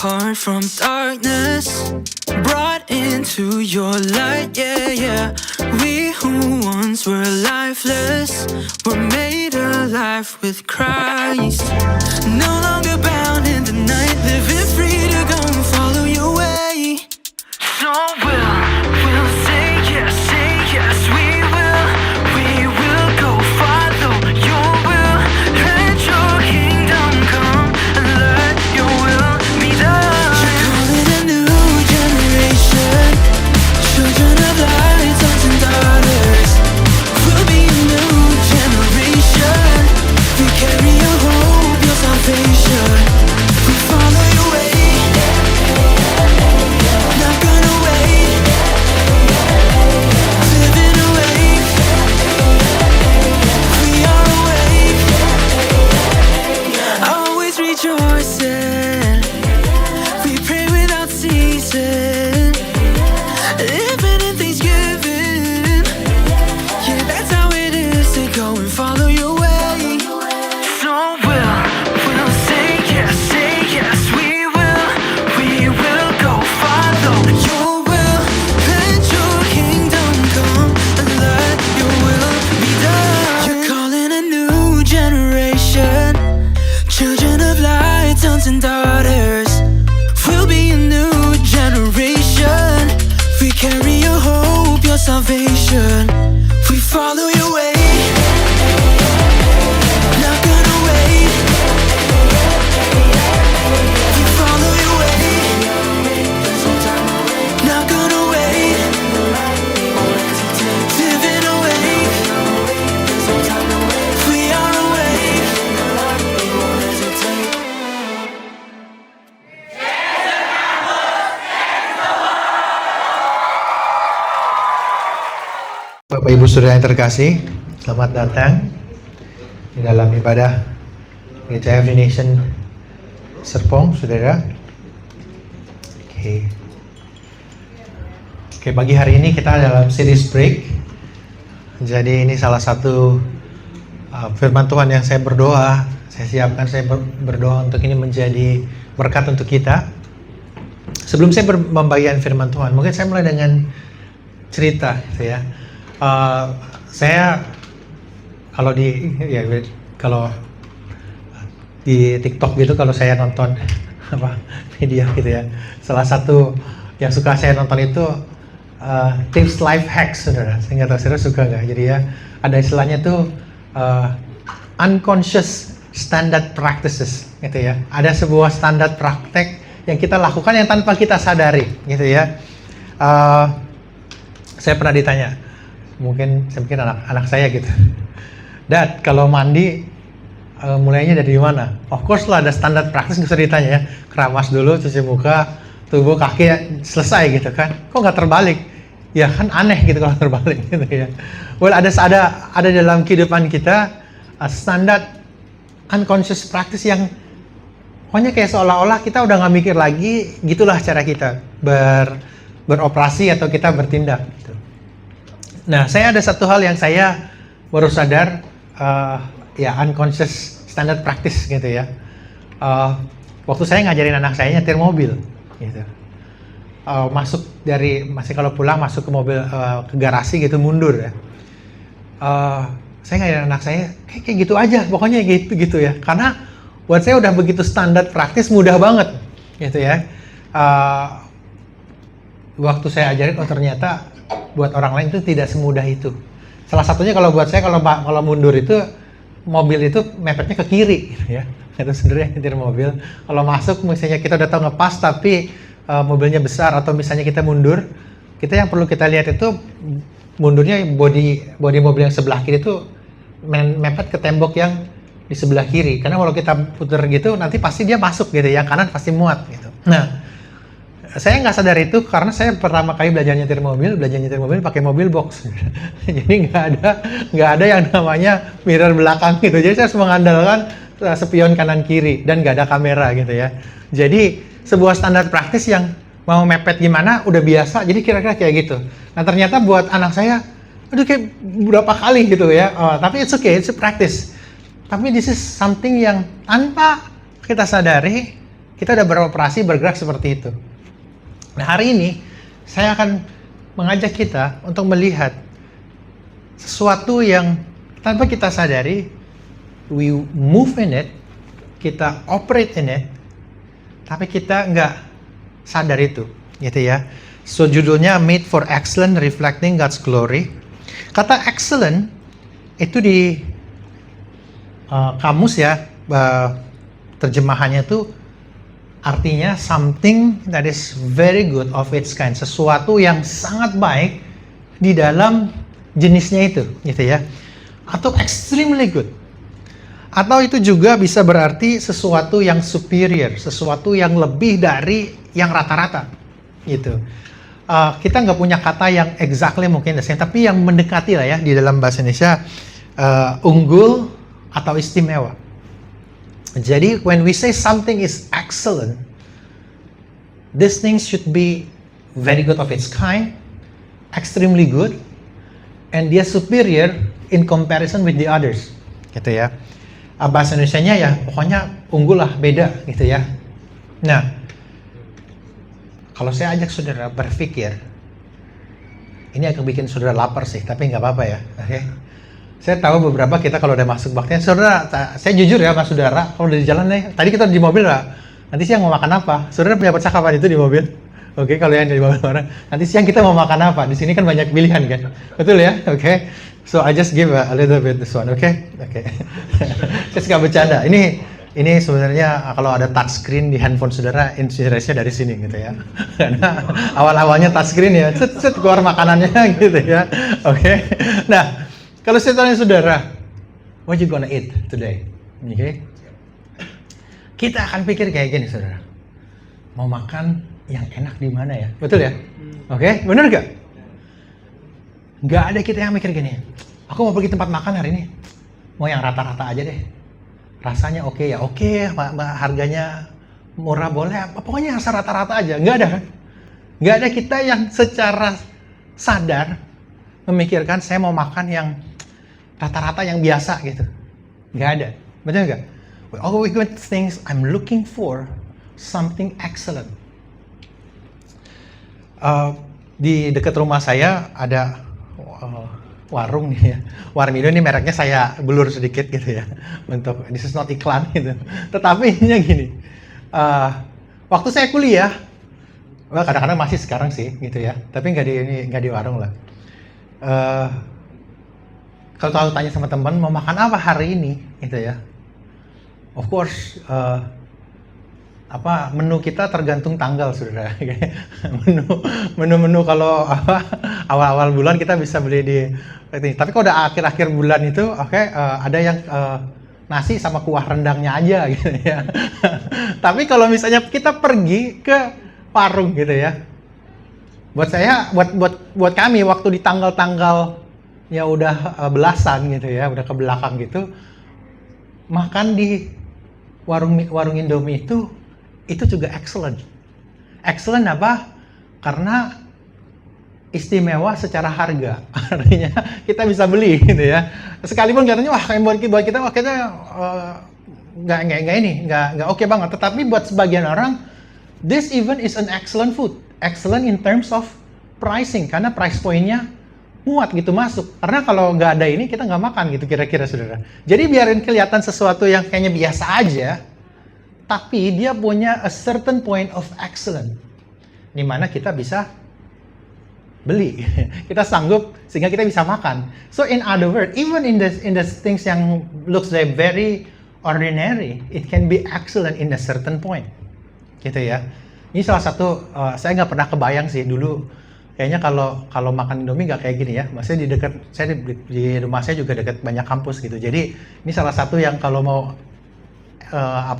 apart from darkness, brought into your light, yeah, yeah. We who once were lifeless were made alive with Christ. No longer bound in the night, living free to go and follow your way. So we'll say yes, we will go follow your will. Let your kingdom come and let your will be done. You're calling a new generation, children of light, sons and daughters. We'll be a new generation. We carry your hope, your salvation. We follow your way. Not gonna wait. Living awake. We are awake. Always rejoicing. We pray without ceasing. Living in Thanksgiving. Yeah, that's how it is to go and follow your way. So we'll say yes, we will go follow your will. Let your kingdom come and let your will be done. You're calling a new generation, children of light, sons and daughters. We'll be a new generation. We carry your hope, your salvation. We follow your way. Not gonna wait. We follow your way. Not gonna wait. Living awake. We are awake. Bapak Ibu Saudara yang terkasih, selamat datang di dalam ibadah Gereja Every Nation Serpong, Saudara. Oke, pagi hari ini kita dalam series break. Jadi ini salah satu firman Tuhan yang saya berdoa, saya berdoa untuk ini menjadi berkat untuk kita. Sebelum saya membagikan firman Tuhan, mungkin saya mulai dengan cerita, gitu ya. Saya kalau di TikTok gitu, kalau saya nonton video gitu ya, salah satu yang suka saya nonton itu tips life hacks, saudara. Saya nggak tahu saudara suka nggak. Jadi ya ada istilahnya tuh unconscious standard practices gitu ya. Ada sebuah standar praktek yang kita lakukan yang tanpa kita sadari gitu ya. Saya pernah ditanya, mungkin saya pikir anak saya gitu, Dad, kalau mandi mulainya dari mana? Of course lah, ada standar praktis, nggak usah ditanya ya. Keramas dulu, cuci muka, tubuh, kaki, selesai gitu kan. Kok nggak terbalik? Ya kan aneh gitu kalau terbalik gitu ya. Well, ada dalam kehidupan kita standar unconscious practice yang pokoknya kayak seolah-olah kita udah nggak mikir lagi, gitulah cara kita beroperasi atau kita bertindak gitu. Nah, saya ada satu hal yang saya baru sadar, ya unconscious standard practice gitu ya. Waktu saya ngajarin anak saya nyetir mobil, gitu. Masih kalau pulang masuk ke mobil, ke garasi gitu, mundur ya. Saya ngajarin anak saya kayak gitu aja, pokoknya gitu ya. Karena buat saya udah begitu standar praktis, mudah banget, gitu ya. Waktu saya ajarin, oh ternyata buat orang lain itu tidak semudah itu. Salah satunya kalau buat saya, kalau mundur itu, mobil itu mepetnya ke kiri, gitu ya. Itu sebenarnya nyetir mobil. Kalau masuk, misalnya kita udah tahu ngepas, tapi mobilnya besar, atau misalnya kita mundur, kita yang perlu kita lihat itu mundurnya body mobil yang sebelah kiri itu mepet ke tembok yang di sebelah kiri. Karena kalau kita putar gitu, nanti pasti dia masuk gitu, yang kanan pasti muat gitu. Nah, saya nggak sadar itu karena saya pertama kali belajar nyetir mobil pakai mobil box. Jadi nggak ada yang namanya mirror belakang gitu. Jadi saya harus mengandalkan spion kanan kiri dan nggak ada kamera gitu ya. Jadi sebuah standar praktis yang mau mepet gimana udah biasa. Jadi kira-kira kayak gitu. Nah ternyata buat anak saya, aduh kayak berapa kali gitu ya. Tapi it's okay, it's a practice. Tapi this is something yang tanpa kita sadari Kita udah beroperasi, bergerak seperti itu. Nah, hari ini saya akan mengajak kita untuk melihat sesuatu yang tanpa kita sadari, we move in it, kita operate in it, tapi kita nggak sadar itu, gitu ya. So judulnya Made for Excellence, Reflecting God's Glory. Kata excellent itu di kamus ya, terjemahannya tuh artinya something that is very good of its kind, sesuatu yang sangat baik di dalam jenisnya itu, gitu ya. Atau extremely good. Atau itu juga bisa berarti sesuatu yang superior, sesuatu yang lebih dari yang rata-rata, gitu. Kita nggak punya kata yang exactly mungkin the same, tapi yang mendekati lah ya di dalam bahasa Indonesia, unggul atau istimewa. Jadi when we say something is excellent, these things should be very good of its kind, extremely good, and dia superior in comparison with the others, gitu ya. Bahasa Indonesianya ya pokoknya unggul lah, beda gitu ya. Nah, kalau saya ajak saudara berpikir, ini akan bikin saudara lapar sih, tapi nggak apa-apa ya, oke? Saya tahu beberapa kita kalau udah masuk baktian, saudara, saya jujur ya sama saudara, kalau udah di jalan nih, tadi kita di mobil lah, nanti siang mau makan apa? Saudara punya percakapan itu di mobil? Oke, kalau yang di mobil orang, nanti siang kita mau makan apa? Di sini kan banyak pilihan kan, betul ya? Oke, so I just give a little bit this one, oke? Saya suka bercanda. Ini sebenarnya kalau ada touchscreen di handphone saudara, inspirasinya dari sini gitu ya. Karena awal-awalnya touchscreen ya, set keluar makanannya gitu ya. Oke. Nah, kalau saya tanya saudara, what you gonna eat today? Oke. Kita akan pikir kayak gini saudara. Mau makan yang enak di mana ya? Betul ya? Oke, benar gak? Gak ada kita yang mikir gini. Aku mau pergi tempat makan hari ini. Mau yang rata-rata aja deh. Rasanya oke ya, harganya murah boleh, pokoknya rasa rata-rata aja. Nggak ada kan? Nggak ada kita yang secara sadar memikirkan saya mau makan yang rata-rata yang biasa gitu. Nggak ada, betul nggak? We always think I'm looking for something excellent. Di dekat rumah saya ada warung nih ya. Warmindo ini mereknya saya blur sedikit gitu ya. Untuk this is not iklan gitu. Tetapi intinya gini. Waktu saya kuliah, kadang-kadang masih sekarang sih gitu ya. Tapi nggak di warung lah. Kalau tanya sama teman mau makan apa hari ini gitu ya. Of course menu kita tergantung tanggal saudara. menu kalau awal-awal bulan kita bisa beli di tapi kalau udah akhir-akhir bulan itu ada yang nasi sama kuah rendangnya aja gitu ya. Tapi kalau misalnya kita pergi ke warung gitu ya, buat saya buat kami waktu di tanggal-tanggal ya udah belasan gitu ya, udah ke belakang gitu, makan di warung Indomie itu juga excellent. Excellent apa? Karena istimewa secara harga. Artinya kita bisa beli gitu ya. Sekalipun katanya wah kayak buat kita nggak oke banget. Tetapi buat sebagian orang this even is an excellent food. Excellent in terms of pricing karena price point-nya muat gitu masuk. Karena kalau nggak ada ini kita nggak makan gitu kira-kira saudara. Jadi biarin kelihatan sesuatu yang kayaknya biasa aja. Tapi dia punya a certain point of excellence, di mana kita bisa beli, kita sanggup sehingga kita bisa makan. So in other words, even in the things yang looks like very ordinary, it can be excellent in a certain point, gitu ya. Ini salah satu saya nggak pernah kebayang sih dulu. Kayaknya kalau makan Indomie nggak kayak gini ya. Maksudnya di rumah saya juga dekat banyak kampus gitu. Jadi ini salah satu yang kalau mau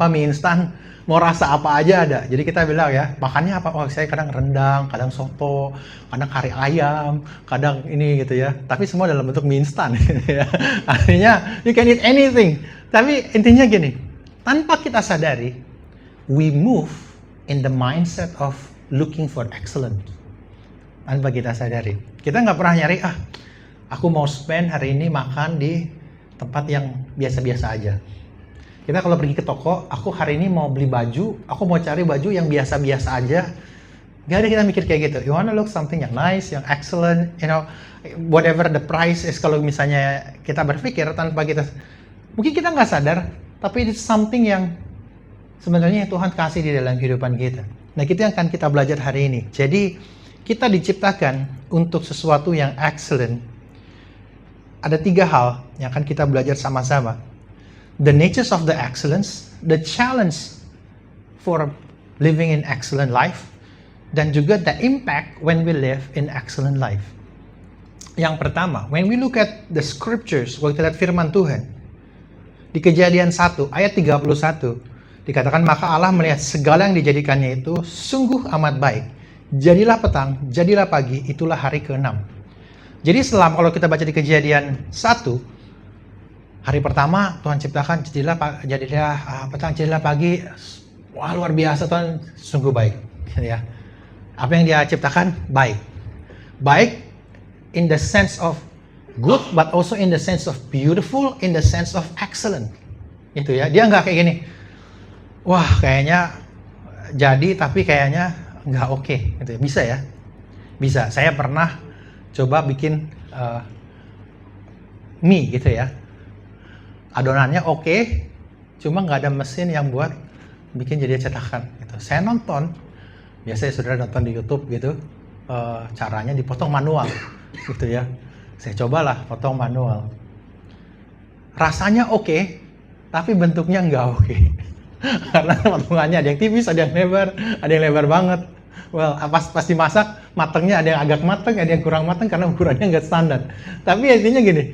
mie instan mau rasa apa aja ada. Jadi kita bilang ya, makannya apa? Oh, saya kadang rendang, kadang soto, kadang kari ayam, kadang ini gitu ya. Tapi semua dalam bentuk mie instan gitu ya. Artinya you can eat anything. Tapi intinya gini, tanpa kita sadari, we move in the mindset of looking for excellence. Tanpa kita sadari. Kita nggak pernah nyari, aku mau spend hari ini makan di tempat yang biasa-biasa aja. Kita kalau pergi ke toko, aku hari ini mau beli baju, aku mau cari baju yang biasa-biasa aja. Gak ada kita mikir kayak gitu. You wanna look something yang nice, yang excellent, you know, whatever the price is. Kalau misalnya kita berpikir tanpa kita, mungkin kita nggak sadar, tapi it's something yang sebenarnya Tuhan kasih di dalam kehidupan kita. Nah, itu yang akan kita belajar hari ini. Jadi, kita diciptakan untuk sesuatu yang excellent. Ada 3 hal yang akan kita belajar sama-sama. The natures of the excellence, the challenge for living in excellent life, dan juga the impact when we live in excellent life. Yang pertama, when we look at the scriptures, waktu kita lihat firman Tuhan, di Kejadian 1 ayat 31, dikatakan, maka Allah melihat segala yang dijadikannya itu sungguh amat baik. Jadilah petang, jadilah pagi, itulah hari ke-6. Jadi selama kalau kita baca di Kejadian 1, hari pertama Tuhan ciptakan, jadilah petang, jadilah pagi. Wah, luar biasa, Tuhan sungguh baik. Ya. Apa yang dia ciptakan? Baik. Baik in the sense of good, but also in the sense of beautiful, in the sense of excellent. Itu ya, dia nggak kayak gini. Wah, kayaknya jadi tapi kayaknya nggak oke. Gitu. Bisa ya? Bisa. Saya pernah coba bikin mie gitu ya. Adonannya oke, cuma nggak ada mesin yang buat bikin jadi cetakan. Gitu. Saya nonton, biasanya saudara nonton di YouTube gitu, caranya dipotong manual, gitu ya. Saya cobalah potong manual. Rasanya oke, tapi bentuknya nggak oke. Karena potongannya ada yang tipis, ada yang lebar banget. Well, pas dimasak, matangnya ada yang agak matang, ada yang kurang matang karena ukurannya nggak standar. Tapi intinya gini,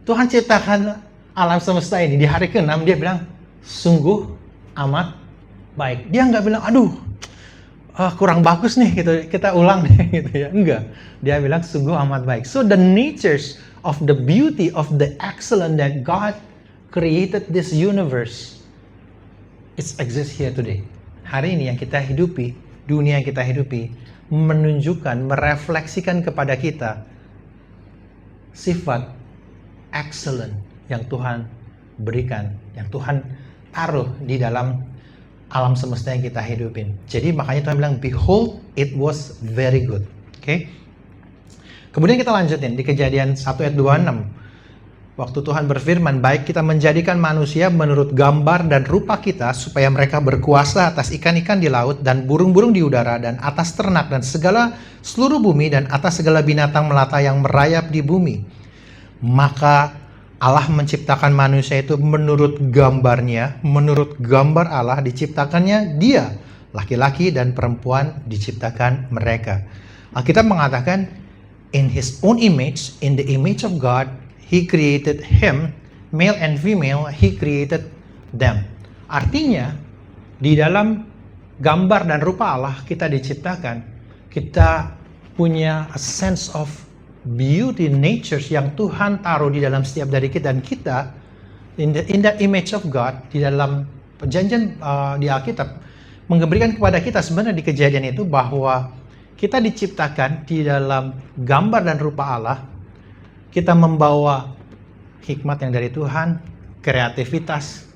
Tuhan ciptakan alam semesta ini, di hari ke-6 dia bilang, sungguh amat baik. Dia nggak bilang, aduh, kurang bagus nih, gitu, kita ulang nih, gitu ya. Enggak, dia bilang sungguh amat baik. So the natures of the beauty of the excellence that God created this universe, it exists here today. Hari ini yang kita hidupi, dunia yang kita hidupi, menunjukkan, merefleksikan kepada kita sifat excellent yang Tuhan berikan, yang Tuhan taruh di dalam alam semesta yang kita hidupin. Jadi makanya Tuhan bilang, behold, it was very good. Oke? Kemudian kita lanjutin di Kejadian 1 ayat 26. Waktu Tuhan berfirman, baik kita menjadikan manusia menurut gambar dan rupa kita, supaya mereka berkuasa atas ikan-ikan di laut dan burung-burung di udara dan atas ternak dan segala seluruh bumi dan atas segala binatang melata yang merayap di bumi. Maka Allah menciptakan manusia itu menurut gambarnya, menurut gambar Allah diciptakannya dia, laki-laki dan perempuan diciptakan mereka. Alkitab mengatakan, in His own image, in the image of God, He created him, male and female, He created them. Artinya, di dalam gambar dan rupa Allah kita diciptakan, kita punya a sense of beauty, natures yang Tuhan taruh di dalam setiap dari kita, dan kita in that image of God, di dalam perjanjian di Alkitab memberikan kepada kita sebenarnya di Kejadian itu bahwa kita diciptakan di dalam gambar dan rupa Allah. Kita membawa hikmat yang dari Tuhan, kreativitas,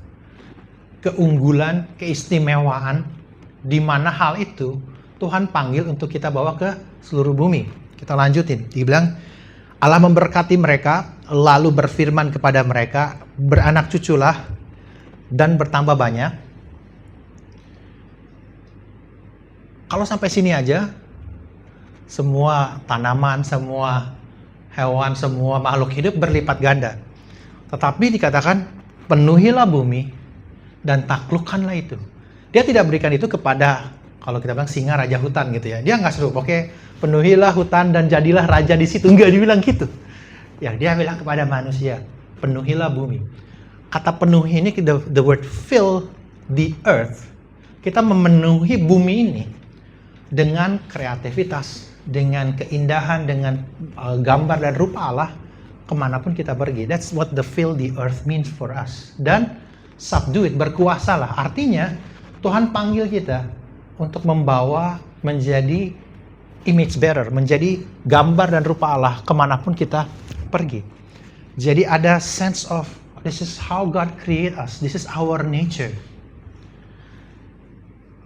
keunggulan, keistimewaan, di mana hal itu Tuhan panggil untuk kita bawa ke seluruh bumi. Kita lanjutin, dibilang Allah memberkati mereka, lalu berfirman kepada mereka, beranak cuculah dan bertambah banyak. Kalau sampai sini aja, semua tanaman, semua hewan, semua makhluk hidup berlipat ganda. Tetapi dikatakan, penuhilah bumi dan taklukkanlah itu. Dia tidak berikan itu kepada, kalau kita bilang singa raja hutan gitu ya. Dia nggak seru, oke, penuhilah hutan dan jadilah raja di situ. Nggak dibilang gitu. Ya, dia bilang kepada manusia, penuhilah bumi. Kata penuhi ini, the word fill the earth. Kita memenuhi bumi ini dengan kreativitas, dengan keindahan, dengan gambar dan rupa Allah, kemanapun kita pergi. That's what the fill the earth means for us. Dan subdue it, berkuasalah. Artinya, Tuhan panggil kita untuk membawa menjadi image bearer, menjadi gambar dan rupa Allah kemanapun kita pergi. Jadi ada sense of This is how God create us. This is our nature.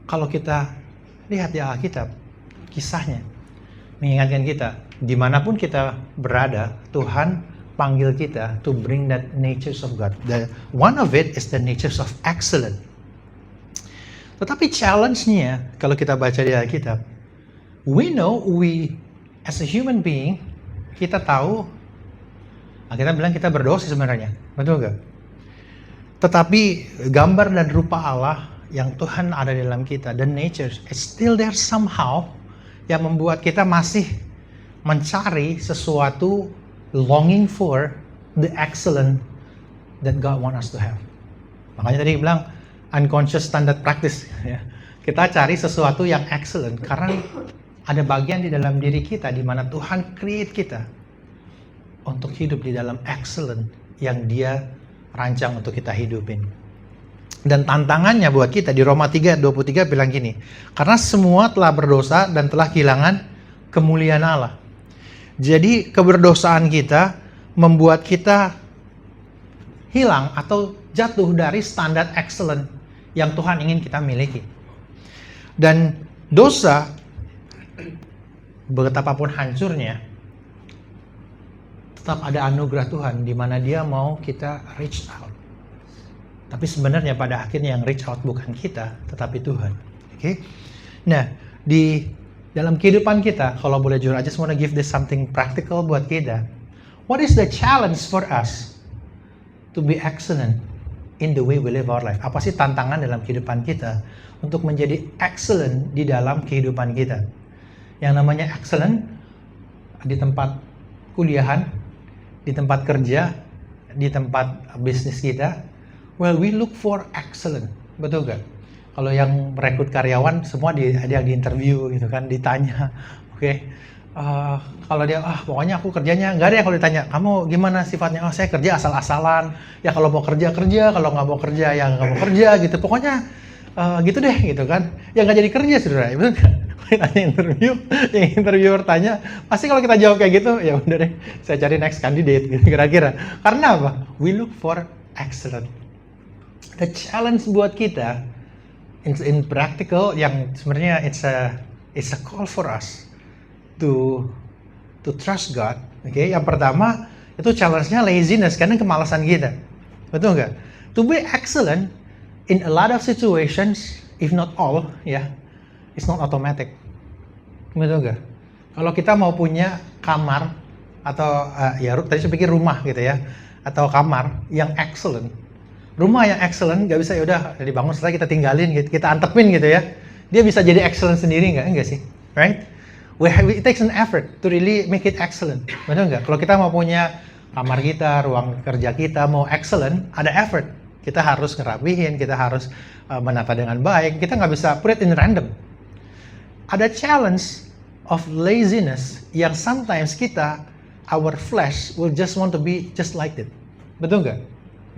Kalau kita lihat di Alkitab, kisahnya mengingatkan kita, dimanapun kita berada, Tuhan panggil kita to bring that natures of God. One of it is the natures of excellence. Tetapi challenge-nya, kalau kita baca di Alkitab, we know as a human being, kita tahu, kita bilang kita berdosa sebenarnya, betul nggak? Tetapi gambar dan rupa Allah yang Tuhan ada di dalam kita, the nature, it's still there somehow, yang membuat kita masih mencari sesuatu, longing for the excellent that God want us to have. Makanya tadi bilang unconscious standard practice. Ya. Kita cari sesuatu yang excellent karena ada bagian di dalam diri kita di mana Tuhan create kita untuk hidup di dalam excellent yang Dia rancang untuk kita hidupin. Dan tantangannya buat kita di Roma 3:23 bilang gini, karena semua telah berdosa dan telah kehilangan kemuliaan Allah. Jadi keberdosaan kita membuat kita hilang atau jatuh dari standar excellent yang Tuhan ingin kita miliki. Dan dosa, betapapun hancurnya, tetap ada anugerah Tuhan di mana Dia mau kita reach out. Tapi sebenarnya pada akhirnya yang reach out bukan kita, tetapi Tuhan. Okay? Nah, di dalam kehidupan kita, kalau boleh jujur, I just want to give this something practical buat kita. What is the challenge for us to be excellent in the way we live our life? Apa sih tantangan dalam kehidupan kita untuk menjadi excellent di dalam kehidupan kita? Yang namanya excellent di tempat kuliahan, di tempat kerja, di tempat bisnis kita. Well, we look for excellent, betul gak? Kalau yang merekrut karyawan, semua ada yang di-interview gitu kan, ditanya, oke, kalau dia, pokoknya aku kerjanya, nggak ada ya kalau ditanya, kamu gimana sifatnya? Oh, saya kerja asal-asalan, ya kalau mau kerja, kalau nggak mau kerja, ya nggak mau kerja gitu, pokoknya gitu deh gitu kan, ya nggak jadi kerja saudara, betul gak? Yang interviewer tanya, pasti kalau kita jawab kayak gitu, ya udah deh, saya cari next candidate gitu kira-kira. Karena apa? We look for excellent. The challenge buat kita in practical yang sebenarnya it's a call for us to trust God. Okay, yang pertama itu challenge-nya laziness karena kemalasan kita. Betul nggak? To be excellent in a lot of situations, if not all, ya, it's not automatic. Betul nggak? Kalau kita mau punya kamar atau ya tadi saya pikir rumah gitu ya, atau kamar yang excellent. Rumah yang excellent nggak bisa yaudah dibangun setelah kita tinggalin gitu, kita antepin gitu ya. Dia bisa jadi excellent sendiri nggak sih? Right? It takes an effort to really make it excellent. Betul nggak? Kalau kita mau punya kamar kita, ruang kerja kita mau excellent, ada effort. Kita harus ngerapihin, kita harus menata dengan baik. Kita nggak bisa put it in random. Ada challenge of laziness yang sometimes our flesh will just want to be just like it. Betul nggak?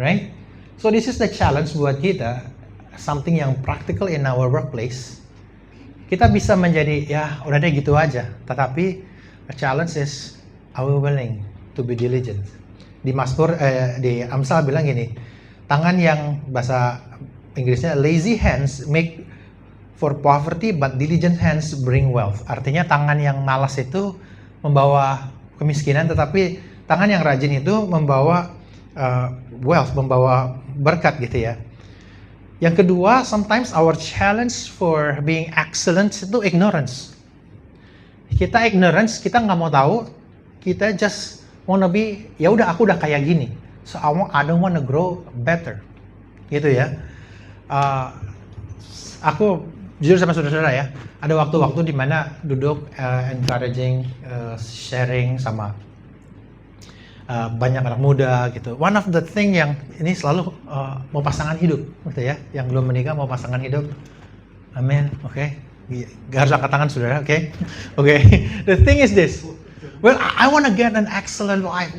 Right? So this is the challenge buat kita, something yang practical in our workplace. Kita bisa menjadi, ya udah deh gitu aja. Tetapi the challenge is, are we willing to be diligent? Di Mazmur, di Amsal bilang gini, tangan yang bahasa Inggrisnya lazy hands make for poverty, but diligent hands bring wealth. Artinya tangan yang malas itu membawa kemiskinan, tetapi tangan yang rajin itu membawa wealth, membawa berkat gitu ya. Yang kedua, sometimes our challenge for being excellent itu ignorance. Kita ignorance, kita nggak mau tahu, kita just wanna be, ya udah aku udah kayak gini, so I don't wanna grow better, gitu ya. Aku jujur sama saudara-saudara ya, ada waktu-waktu di mana duduk encouraging, sharing sama banyak anak muda gitu. One of the thing yang ini selalu mau pasangan hidup gitu ya, yang belum menikah mau pasangan hidup. Amin. Oke. Gak harus angkat tangan saudara, oke? Oke. The thing is this. Well, I want to get an excellent wife,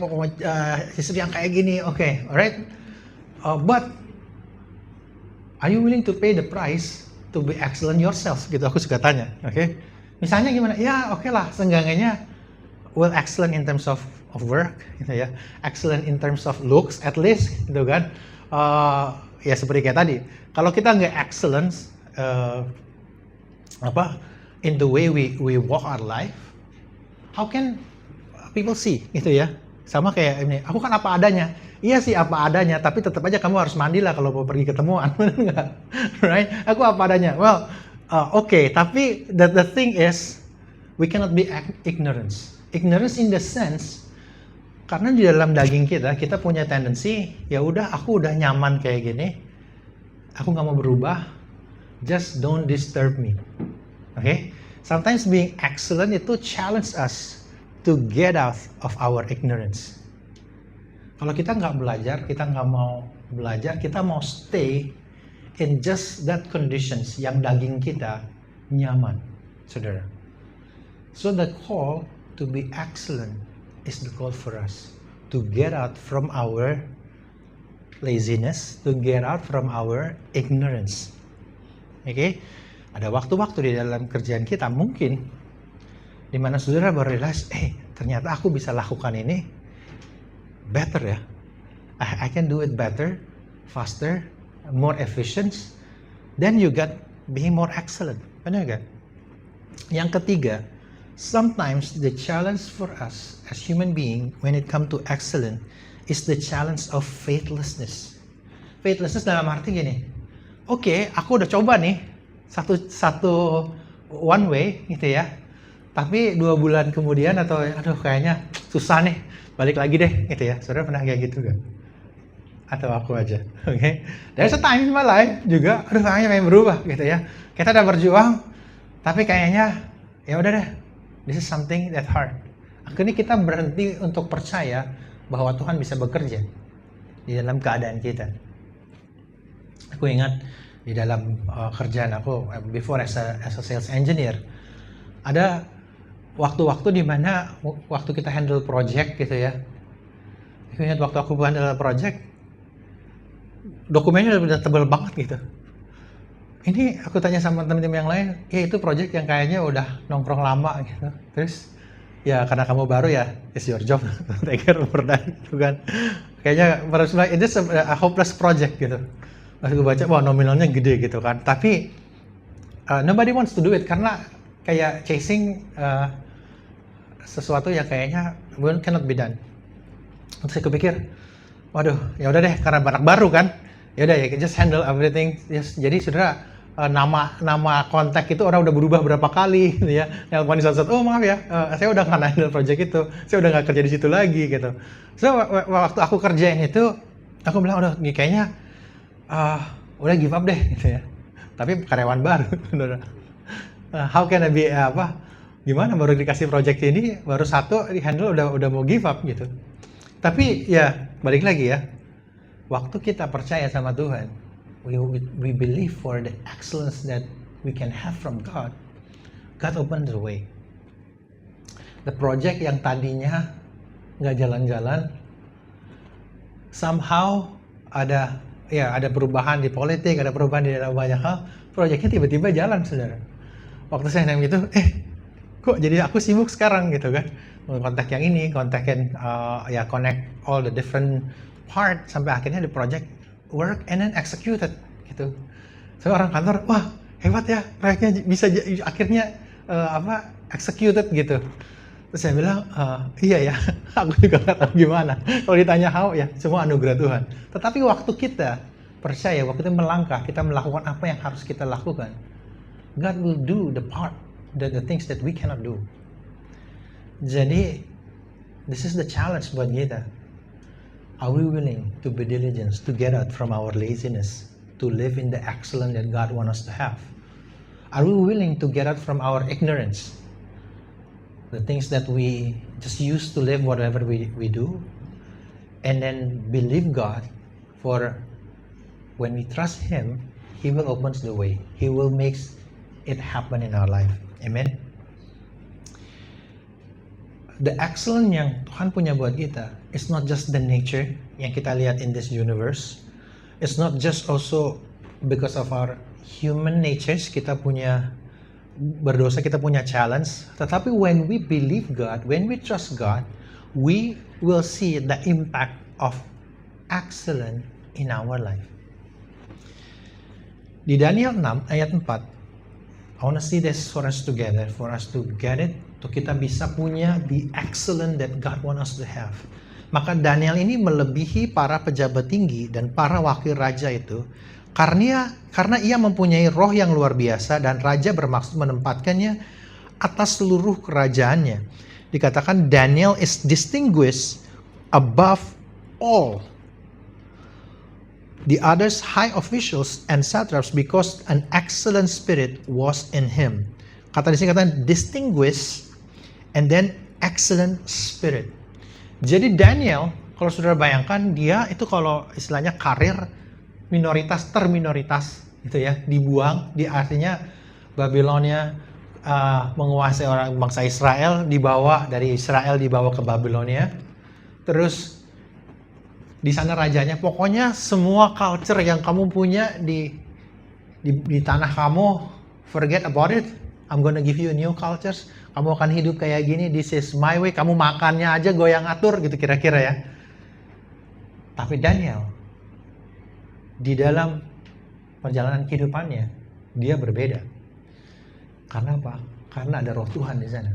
istri yang kayak gini, oke, alright? But are you willing to pay the price to be excellent yourself? Gitu aku suka tanya, oke? Misalnya gimana? Ya, oke lah, seenggaknya well excellent in terms of of work, gitu ya. Excellent in terms of looks, at least, gitu kan. Ya seperti kayak tadi, kalau kita nggak excellence in the way we walk our life, how can people see, gitu ya. Sama kayak ini, aku kan apa adanya. Iya sih apa adanya, tapi tetap aja kamu harus mandi lah kalau mau pergi ketemuan, benar nggak? Right? Aku apa adanya. Well, okay, tapi the thing is, we cannot be ignorance. Ignorance in the sense, karena di dalam daging kita punya tendensi, ya udah aku udah nyaman kayak gini, aku nggak mau berubah, just don't disturb me. Okay? Sometimes being excellent itu challenge us to get out of our ignorance. Kalau kita nggak belajar, kita nggak mau belajar, kita mau stay in just that conditions yang daging kita nyaman, saudara. So the call to be excellent is the call for us to get out from our laziness, to get out from our ignorance. Okay? Ada waktu-waktu di dalam kerjaan kita mungkin di mana saudara baru realize, ternyata aku bisa lakukan ini better ya. I can do it better, faster, more efficient. Then you got being more excellent. Benar gak? Yang ketiga, sometimes the challenge for us as human being when it comes to excellence is the challenge of faithlessness. Faithlessness dalam arti gini, oke, aku udah coba nih satu one way gitu ya, tapi 2 bulan kemudian atau aduh kayaknya susah nih, balik lagi deh gitu ya. Saudara pernah kayak gitu gak? Atau aku aja, oke? There's a time in my life juga, aduh kayaknya pengen berubah gitu ya. Kita udah berjuang, tapi kayaknya ya udah deh, this is something that hard. Akhirnya kita berhenti untuk percaya bahwa Tuhan bisa bekerja di dalam keadaan kita. Aku ingat di dalam kerjaan aku before as a sales engineer, ada waktu-waktu di mana waktu kita handle project gitu ya. Aku ingat waktu aku handle project, dokumennya udah tebal banget gitu. Ini aku tanya sama teman-teman yang lain, ya itu project yang kayaknya udah nongkrong lama gitu. Terus ya karena kamu baru ya, it's your job take care of that gitu kan. Kayaknya it is a hopeless project gitu. Pas gue baca, wah nominalnya gede gitu kan. Tapi nobody wants to do it karena kayak chasing sesuatu yang kayaknya cannot be done. Terus saya kepikir, waduh, ya udah deh karena anak baru kan, ya udah ya just handle everything. Yes, jadi saudara nama kontak itu orang udah berubah berapa kali gitu ya. Nelpon di satu-satu, oh maaf ya, saya udah nggak handle project itu, saya udah nggak kerja di situ lagi gitu. So waktu aku kerjain itu, aku bilang udah kayaknya udah give up deh gitu ya. Tapi karyawan baru, how can I be gimana baru dikasih project ini, baru satu di handle udah mau give up gitu. Tapi ya balik lagi ya, waktu kita percaya sama Tuhan, we believe for the excellence that we can have from God, God open the way. The project yang tadinya nggak jalan-jalan, somehow ada perubahan di politik, ada perubahan di dalam banyak hal, proyeknya tiba-tiba jalan, saudara. Waktu saya nanya gitu, kok jadi aku sibuk sekarang gitu kan, kontak yang ini, kontakin connect all the different part sampai akhirnya the project work and then executed gitu. So orang kantor, wah hebat ya proyeknya bisa akhirnya executed gitu. Terus saya bilang, iya ya, aku juga nggak tahu gimana. Kalau ditanya how, ya semua anugerah Tuhan. Tetapi waktu kita percaya, waktu kita melangkah, kita melakukan apa yang harus kita lakukan, God will do the part, the things that we cannot do. Jadi, this is the challenge buat kita. Are we willing to be diligent, to get out from our laziness, to live in the excellence that God wants us to have? Are we willing to get out from our ignorance? The things that we just use to live whatever we do, and then believe God for when we trust Him, He will open the way. He will make it happen in our life. Amen. The excellence yang Tuhan punya buat kita is not just the nature yang kita lihat in this universe. It's not just also because of our human natures, kita punya berdosa, kita punya challenge. Tetapi when we believe God, when we trust God, we will see the impact of excellence in our life. Di Daniel 6 ayat 4, I want to see this for us together, for us to get it, untuk kita bisa punya the excellence that God want us to have. Maka Daniel ini melebihi para pejabat tinggi dan para wakil raja itu karena ia mempunyai roh yang luar biasa dan raja bermaksud menempatkannya atas seluruh kerajaannya. Dikatakan Daniel is distinguished above all the others high officials and satraps because an excellent spirit was in him. Kata di sini kata distinguished and then excellent spirit. Jadi Daniel, kalau saudara bayangkan, dia itu kalau istilahnya karir terminoritas gitu ya, dibuang, artinya Babilonia menguasai orang bangsa Israel, dari Israel dibawa ke Babilonia. Terus di sana rajanya, pokoknya semua culture yang kamu punya di tanah kamu, forget about it. I'm gonna give you new cultures. Kamu akan hidup kayak gini, this is my way. Kamu makannya aja goyang atur gitu kira-kira ya. Tapi Daniel, di dalam perjalanan kehidupannya, dia berbeda. Karena apa? Karena ada roh Tuhan di sana.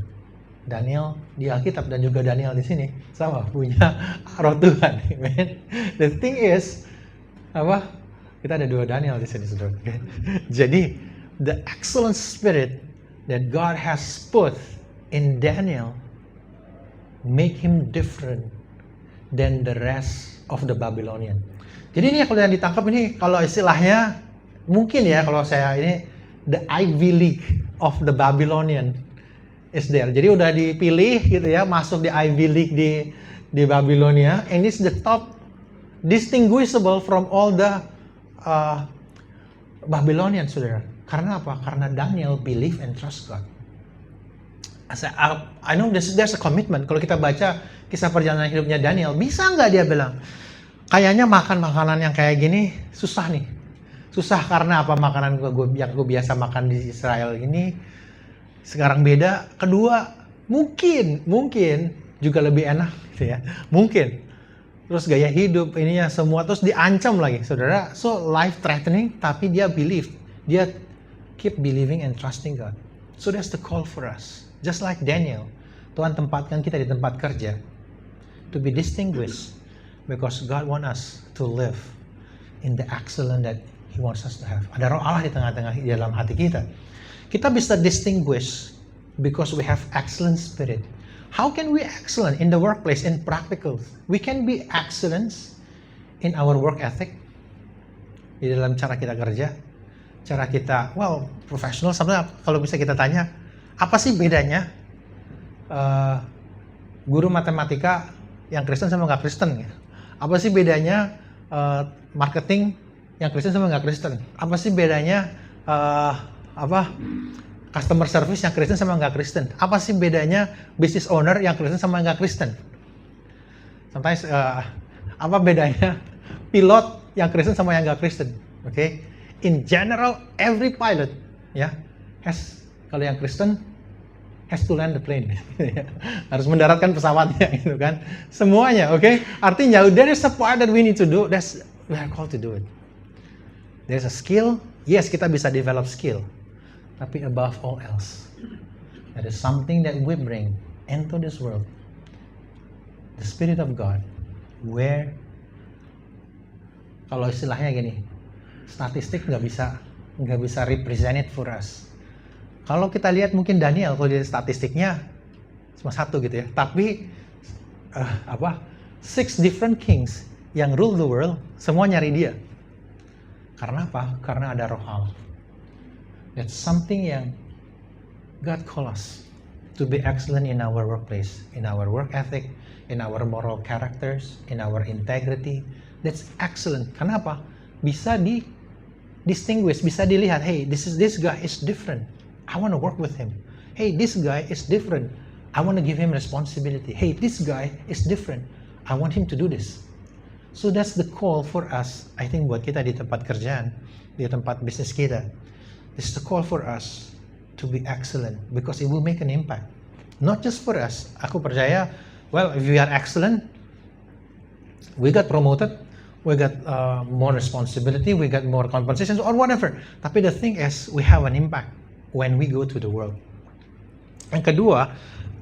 Daniel di Alkitab dan juga Daniel di sini sama punya roh Tuhan. Amen. The thing is, kita ada dua Daniel di sini, saudara. Jadi, the excellent spirit that God has put in Daniel make him different than the rest of the Babylonian. Jadi ini kalau yang ditangkap ini, kalau istilahnya mungkin ya, kalau saya ini the Ivy League of the Babylonian is there. Jadi udah dipilih gitu ya, masuk di Ivy League di Babylonia, and it's the top distinguishable from all the Babylonian, saudara. Karena apa? Karena Daniel believe and trust God. I know there's a commitment. Kalau kita baca kisah perjalanan hidupnya Daniel, bisa nggak dia bilang, kayaknya makan makanan yang kayak gini susah nih. Susah karena apa? Makanan yang gue biasa makan di Israel ini sekarang beda. Kedua, mungkin juga lebih enak gitu ya. Mungkin. Terus gaya hidup ininya semua terus diancam lagi, saudara. So life threatening, tapi dia believe. Dia keep believing and trusting God. So that's the call for us. Just like Daniel, Tuhan tempatkan kita di tempat kerja to be distinguished because God want us to live in the excellence that He wants us to have. Ada roh Allah di tengah-tengah di dalam hati kita. Kita bisa distinguish because we have excellent spirit. How can we excellent in the workplace, in practical? We can be excellent in our work ethic, di dalam cara kita kerja, cara kita, professional. Sebenarnya kalau bisa kita tanya, apa sih bedanya guru matematika yang Kristen sama nggak Kristen? Apa sih bedanya marketing yang Kristen sama nggak Kristen? Apa sih bedanya customer service yang Kristen sama nggak Kristen? Apa sih bedanya business owner yang Kristen sama nggak Kristen? Sometimes apa bedanya pilot yang Kristen sama yang nggak Kristen? Okay? In general, every pilot kalau yang Kristen has to land the plane. Harus mendaratkan pesawatnya gitu kan. Semuanya, okay? Artinya there is a part that we need to do. We are called to do it. There's a skill. Yes, kita bisa develop skill. Tapi above all else, there is something that we bring into this world. The Spirit of God. Where, kalau istilahnya gini, statistik nggak bisa represent it for us. Kalau kita lihat mungkin Daniel, kalau lihat statistiknya cuma satu gitu ya. Tapi 6 different kings yang rule the world, semua nyari dia. Karena apa? Karena ada roh Allah. That's something yang God call us to be excellent in our workplace, in our work ethic, in our moral characters, in our integrity. That's excellent. Karena apa? Bisa distinguish, bisa dilihat, hey, this guy is different. I want to work with him. Hey, this guy is different. I want to give him responsibility. Hey, this guy is different. I want him to do this. So that's the call for us, I think, buat kita di tempat kerjaan, di tempat bisnis kita. This is the call for us to be excellent because it will make an impact. Not just for us. Aku percaya well, if we are excellent, we got promoted, we got more responsibility, we got more compensation, or whatever. Tapi the thing is, we have an impact when we go to the world. Yang kedua,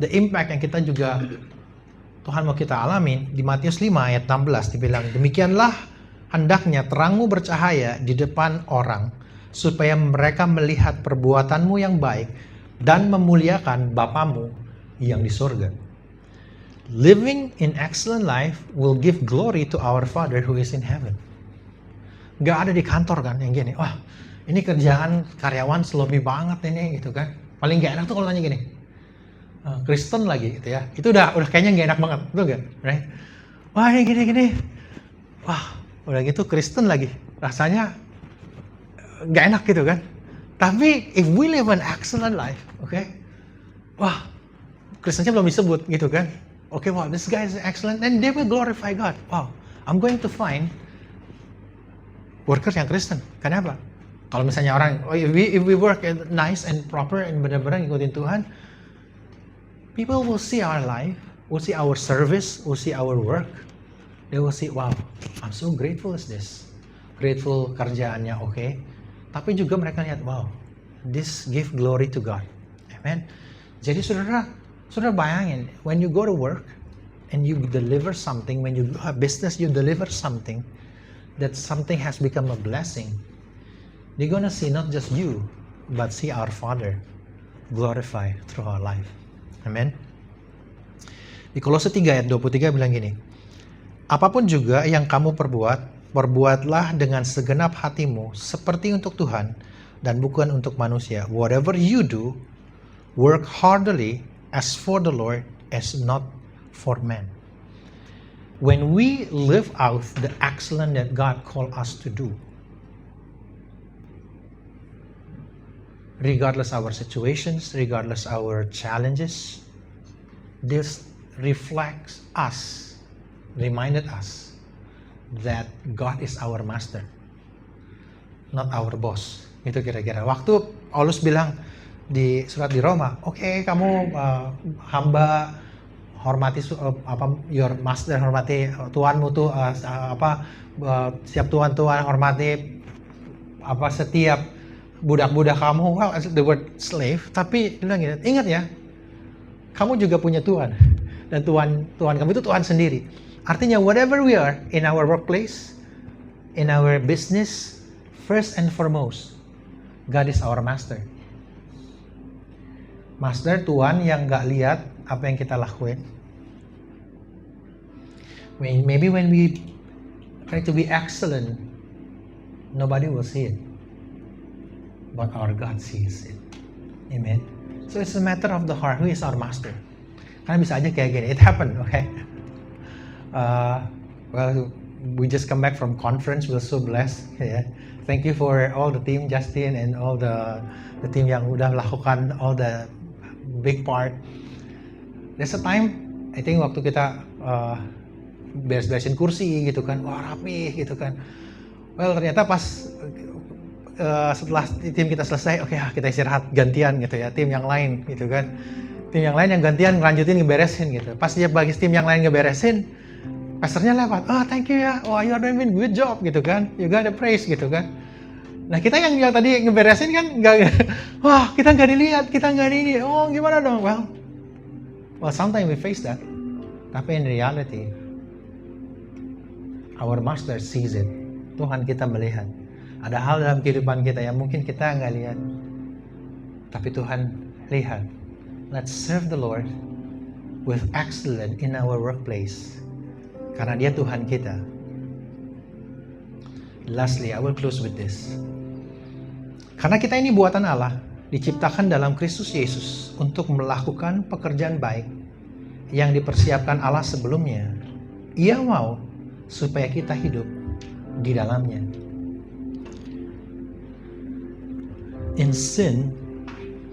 the impact yang kita juga Tuhan mau kita alamin di Matius 5 ayat 16 dibilang, demikianlah hendaknya terangmu bercahaya di depan orang, supaya mereka melihat perbuatanmu yang baik dan memuliakan Bapamu yang di surga. Living in excellent life will give glory to our Father who is in heaven. Gak ada di kantor kan yang gini, wah ini kerjaan karyawan sloppy banget ini gitu kan. Paling gak enak tuh kalau nanya gini, Kristen lagi gitu ya, itu udah kayaknya gak enak banget, betul gak? Right? Wah ini gini, wah udah gitu Kristen lagi, rasanya gak enak gitu kan. Tapi if we live an excellent life, okay, wah Kristennya belum disebut gitu kan. Okay, wow, this guy is excellent, and they will glorify God. Wow, I'm going to find workers yang Kristen. Kenapa? Kalau misalnya orang, if we work nice and proper and benar-benar ngikutin Tuhan, people will see our life, will see our service, will see our work. They will see, wow, I'm so grateful is this. Grateful kerjaannya okay. Tapi juga mereka lihat, wow, this give glory to God. Amen. Jadi saudara bayangin, when you go to work and you deliver something, when you have business, you deliver something, that something has become a blessing. They're gonna see not just you, but see our Father glorify through our life. Amen. Di Kolose 3 ayat 23 bilang gini, apapun juga yang kamu perbuatlah dengan segenap hatimu seperti untuk Tuhan dan bukan untuk manusia. Whatever you do, work heartily as for the Lord, as not for men. When we live out the excellence that God called us to do, regardless our situations, regardless our challenges, this reflects us, reminded us that God is our master, not our boss. Itu kira-kira. Waktu Paulus bilang di surat di Roma, oke, kamu hamba, hormati your master, hormati tuanmu tuh setiap tuan hormati setiap budak-budak kamu. Well, the word slave, tapi dia bilang gini, ingat ya, kamu juga punya Tuhan, dan Tuhan kamu itu Tuhan sendiri. Artinya whatever we are in our workplace, in our business, first and foremost, God is our master. Master, Tuhan yang gak lihat apa yang kita lakuin. Maybe when we try to be excellent, nobody will see it, but our God sees it. Amen. So it's a matter of the heart. Who is our master? Karena bisa aja kayak gini. It happened, okay? Well, we just come back from conference. We're so blessed. Yeah. Thank you for all the team, Justin, and all the team yang udah melakukan all the big part. There's a time, I think waktu kita beres-beresin kursi gitu kan, wah rapi gitu kan. Well, ternyata pas setelah tim kita selesai, oke, kita istirahat gantian gitu ya, tim yang lain gitu kan. Tim yang lain yang gantian ngelanjutin ngeberesin gitu. Pas dia bagi tim yang lain ngeberesin, pastornya lewat, thank you ya, you are doing good job gitu kan, you got the praise gitu kan. Nah kita yang tadi ngeberesin kan wah kita nggak dilihat, kita nggak ini, gimana dong? Well sometimes we face that, tapi in reality our master sees it. Tuhan kita melihat ada hal dalam kehidupan kita yang mungkin kita nggak lihat, tapi Tuhan lihat. Let's serve the Lord with excellence in our workplace, karena Dia Tuhan kita. Lastly, I will close with this. Karena kita ini buatan Allah, diciptakan dalam Kristus Yesus untuk melakukan pekerjaan baik yang dipersiapkan Allah sebelumnya. Ia mau supaya kita hidup di dalamnya. In sin,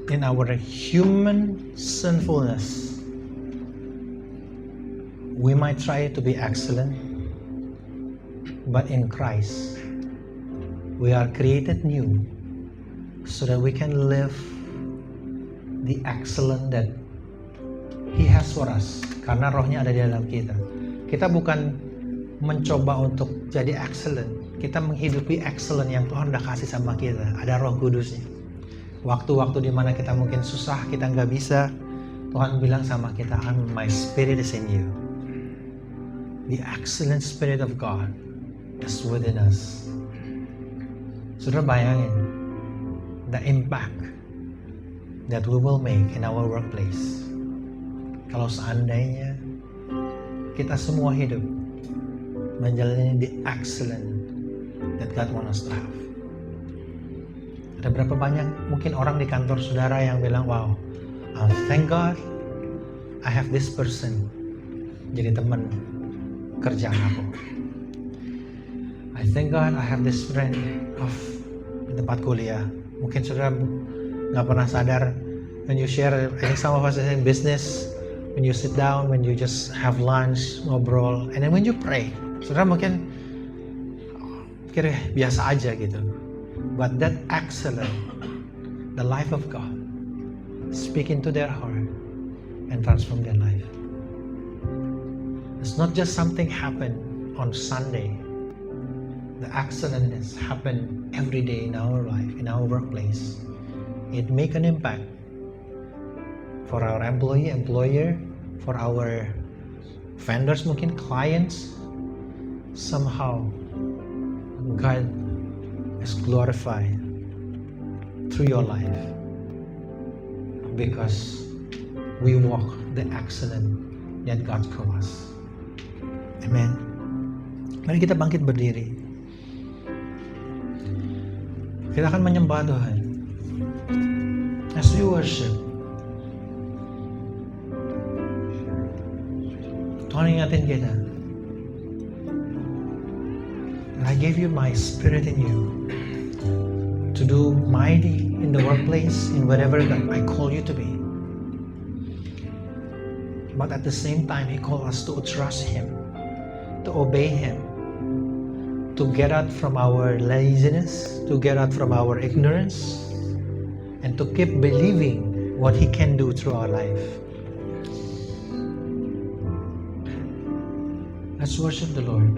in our human sinfulness, we might try to be excellent, but in Christ, we are created new so that we can live the excellence that He has for us, karena rohnya ada di dalam kita. Kita bukan mencoba untuk jadi excellent, kita menghidupi excellent yang Tuhan udah kasih sama kita. Ada Roh Kudusnya. Waktu-waktu dimana kita mungkin susah, kita nggak bisa, Tuhan bilang sama kita, My Spirit is in you. The excellent Spirit of God is within us. Saudara bayangin the impact that we will make in our workplace kalau seandainya kita semua hidup menjalani the excellent that God wants us to have. Ada berapa banyak mungkin orang di kantor saudara yang bilang, wow, thank God I have this person jadi teman kerjaan aku. I thank God I have this friend of di tempat kuliah. Mungkin saudara nggak pernah sadar when you share, I think some of us in business, when you sit down, when you just have lunch, ngobrol, and then when you pray, saudara mungkin pikir biasa aja gitu. But that excellent, the life of God, speak into their heart and transform their life. It's not just something happen on Sunday. The excellence happen every day in our life, in our workplace. It make an impact for our employer, for our vendors, mungkin clients. Somehow God is glorified through your life because we walk the excellence that God calls us. Amen. Mari kita bangkit berdiri. Kita akan menyembah Tuhan. As we worship, Tuhan ingatin kita, I gave you my Spirit in you to do mighty in the workplace, in whatever that I call you to be. But at the same time, He called us to trust Him, to obey Him, to get out from our laziness, to get out from our ignorance, and to keep believing what He can do through our life. Let's worship the Lord.